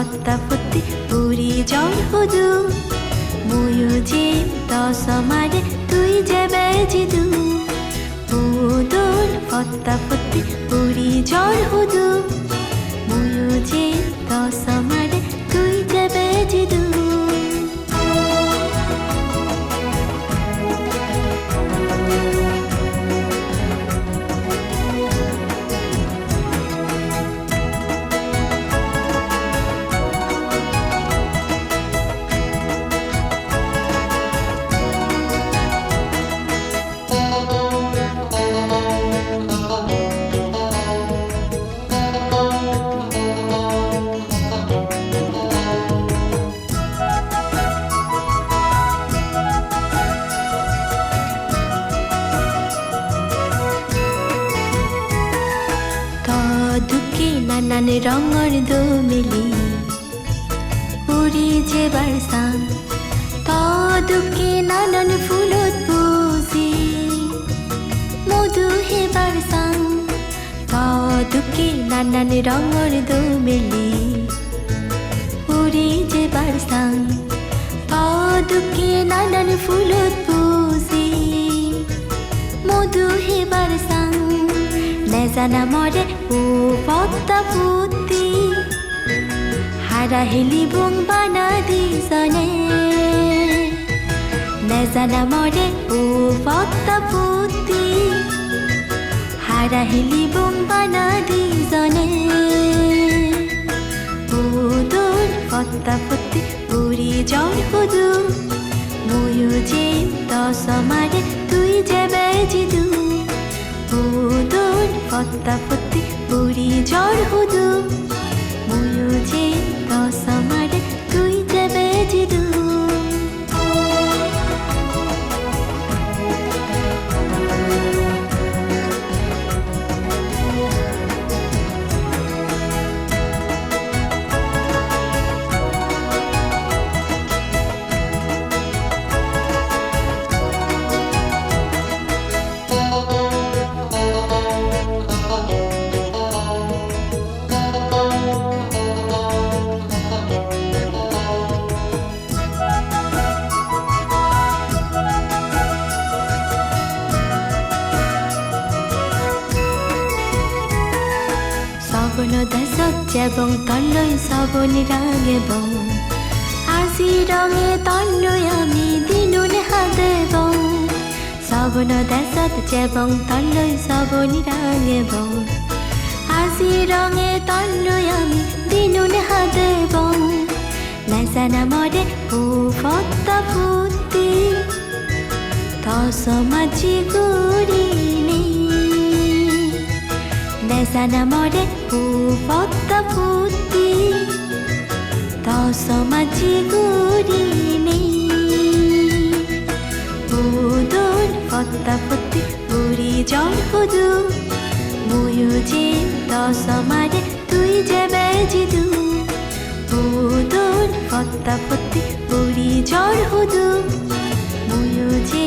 পদ্মাবতী পুরী জল হুদু ময়ূজে দশমারে তুই যে বেজিদু উদুর পদ্মাবতী পুরী জল হুদু ময়ূজে দশমারে তুই যে বেজিদু দুঃখে নানান রঙর দোমেলি পুরী যেবার সাং দুঃখে নানান ফুলত পুজি মধু হেবার সাং দুঃখে নানান রঙর দোমেলি পুরী যেবার সাং দুঃখে নানান ফুলত পুজি মধু হেবার সাং নেজানা মরে ও পদ্মাবতী হারা হেলি বুং বানা দিজনে নেজানা মরে ও পদ্মাবতী হারা হেলি বুং বানা দিজনে উদুর পদ্মাবতী পুরী জল হুদু ময়ূজে দশমারে তুই যে বেজিদু উদুর পদ্মাবতী পুরী জল হুদু ময়ূজে দশমারে তুই যে বেজিদু সবন দেশত যেবং তন্নৈ সবনি রাঙেবং আজি রঙে তন্নৈ আমি দিনুন হাদেবং সবন দেশত যেবং তন্নৈ সবনি রাঙেবং আজি রঙে তন্নৈ আমি দিনুন হাদেবং নেজানা মরে ও পদ্মাবতী দশমাজি গুরিনি নেজানা মরে ও পদ্মাবতী দশমাজি গুরিনি উদুর পদ্মাবতী পুরী জল হুদু ময়ূজে দশমারে তুই যে বেজিদু উদুর পদ্মাবতী পুরী জল হুদু ময়ূজে